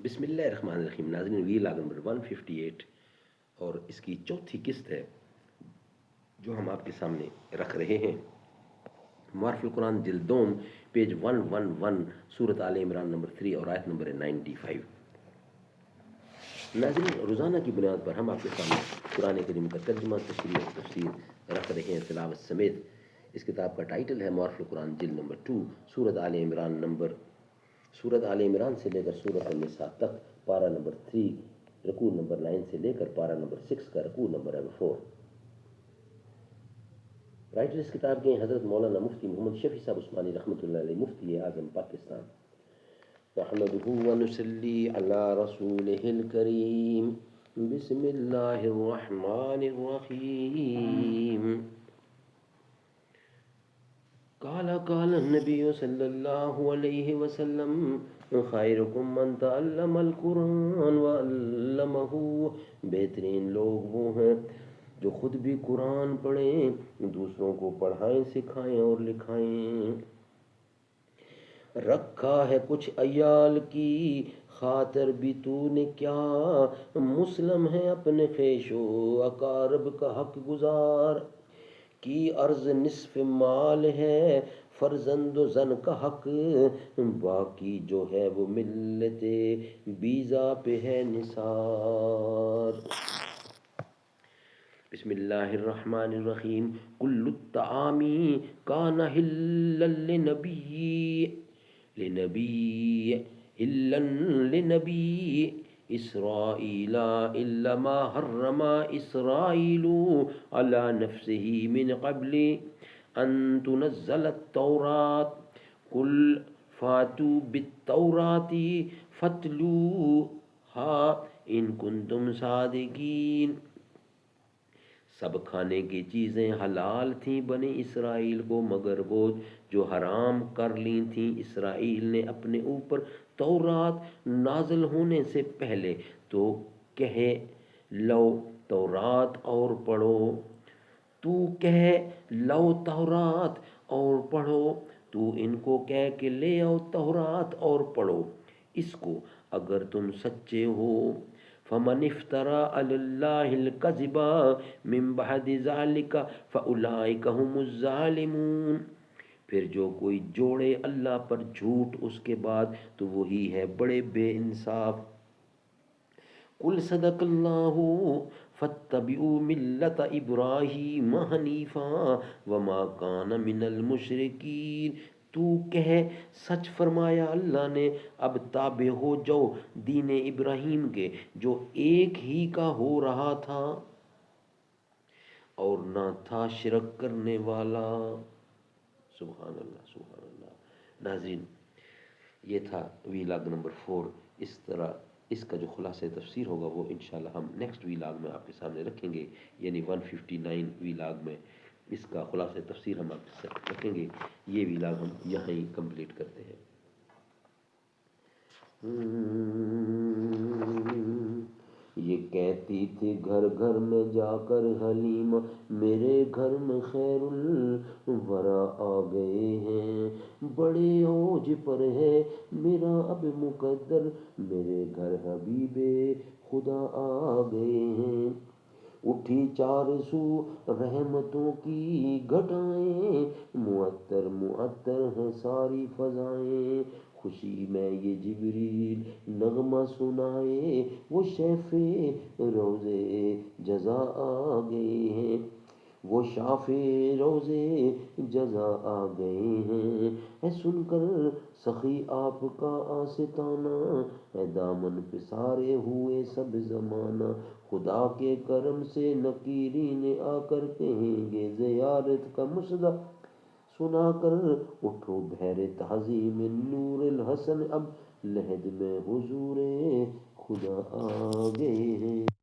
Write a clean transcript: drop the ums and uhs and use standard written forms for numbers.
بسم اللہ الرحمن الرحیم. ناظرین، ویلاگ نمبر 158 اور اس کی چوتھی قسط ہے جو ہم آپ کے سامنے رکھ رہے ہیں. معارف القرآن جلد دوم پیج 111 سورۃ آل عمران نمبر 3 اور آیت نمبر 95. ناظرین، روزانہ کی بنیاد پر ہم آپ کے سامنے قرآن کریم کا ترجمہ، تشریح اور تفسیر رکھ رہے ہیں تلاوت سمیت. اس کتاب کا ٹائٹل ہے معارف القرآن جلد نمبر 2 سورۃ آل عمران سے لے کر سورۃ النساء تک، پارہ نمبر 3 رکوع نمبر 9 سے لے کر پارہ نمبر 6 کا رکوع نمبر 4. رائٹر اس کتاب کے حضرت مولانا مفتی محمد شفیع صاحب عثمانی رحمۃ اللہ علیہ، مفتی اعظم پاکستان. نحمده ونصلي على رسوله الكريم. بسم الله الرحمن الرحيم. قال النبي صلى الله عليه وسلم خيركم من تعلم القرآن وعلمه. بہترین لوگ وہ ہیں جو خود بھی قرآن پڑھیں، دوسروں کو پڑھائیں، سکھائیں اور لکھائیں. رکھا ہے کچھ عیال کی خاطر بھی تو نے کیا، مسلم ہے اپنے خیش و اقارب کا حق گزار. کی عرض نصف مال ہے فرزند و زن کا حق، باقی جو ہے وہ ملت بیزا پہ ہے نثار. بسم اللہ الرحمن الرحیم. کل الطعام کان حلا لنبی اسرائیل الا ما حرم اسرائیل علی نفسه من قبل ان تنزل التوراۃ. قل فاتوا بالتوراۃ فاتلوها ان کنتم صادقین. سب کھانے کی چیزیں حلال تھیں بنی اسرائیل کو مگر وہ جو حرام کر لی تھیں اسرائیل نے اپنے اوپر تورات نازل ہونے سے پہلے. تو کہے لو تورات اور پڑھو، تو کہے لو تورات اور پڑھو، تو ان کو کہہ کہ لے آؤ تورات اور پڑھو اس کو اگر تم سچے ہو. فمن افترى على الله الكذب من بعد ذلك فاولئك هم الظالمون. پھر جو کوئی جوڑے اللہ پر جھوٹ اس کے بعد تو وہی ہے بڑے بے انصاف. قل صدق اللہ فاتبعوا ملت ابراہیم حنیفا وما کان من المشرکین. تو کہے سچ فرمایا اللہ نے، اب تابع ہو جاؤ دین ابراہیم کے جو ایک ہی کا ہو رہا تھا اور نہ تھا شرک کرنے والا. سبحان اللہ سبحان اللہ. ناظرین، یہ تھا ویلاگ نمبر 4. اس طرح اس کا جو خلاصہ تفسیر ہوگا وہ انشاءاللہ ہم نیکسٹ ویلاگ میں آپ کے سامنے رکھیں گے، یعنی 159 ویلاگ میں اس کا خلاصہ تفسیر ہم آپ کے ساتھ رکھیں گے. یہ ویلاگ ہم یہاں ہی کمپلیٹ کرتے ہیں. یہ کہتی تھی گھر گھر میں جا کر حلیمہ، میرے گھر میں خیر الورا آ گئے ہیں. بڑے اوج پر ہے میرا اب مقدر، میرے گھر حبیب خدا آ گئے ہیں. اٹھی چار سو رحمتوں کی گھٹائیں، معطر معطر ہیں ساری فضائیں. خوشی میں یہ جبریل نغمہ سنائے، وہ شیف روزے جزا آ گئے ہیں، وہ شاف روزے جزا آ گئے ہیں. اے سن کر سخی آپ کا آستانہ، اے دامن پسارے ہوئے سب زمانہ. خدا کے کرم سے نکیرین آ کر کہیں گے زیارت کا مسئلہ سنا کر اٹھو بحر تعظیم نور الحسن، اب لحد میں حضور خدا آ گئے ہیں.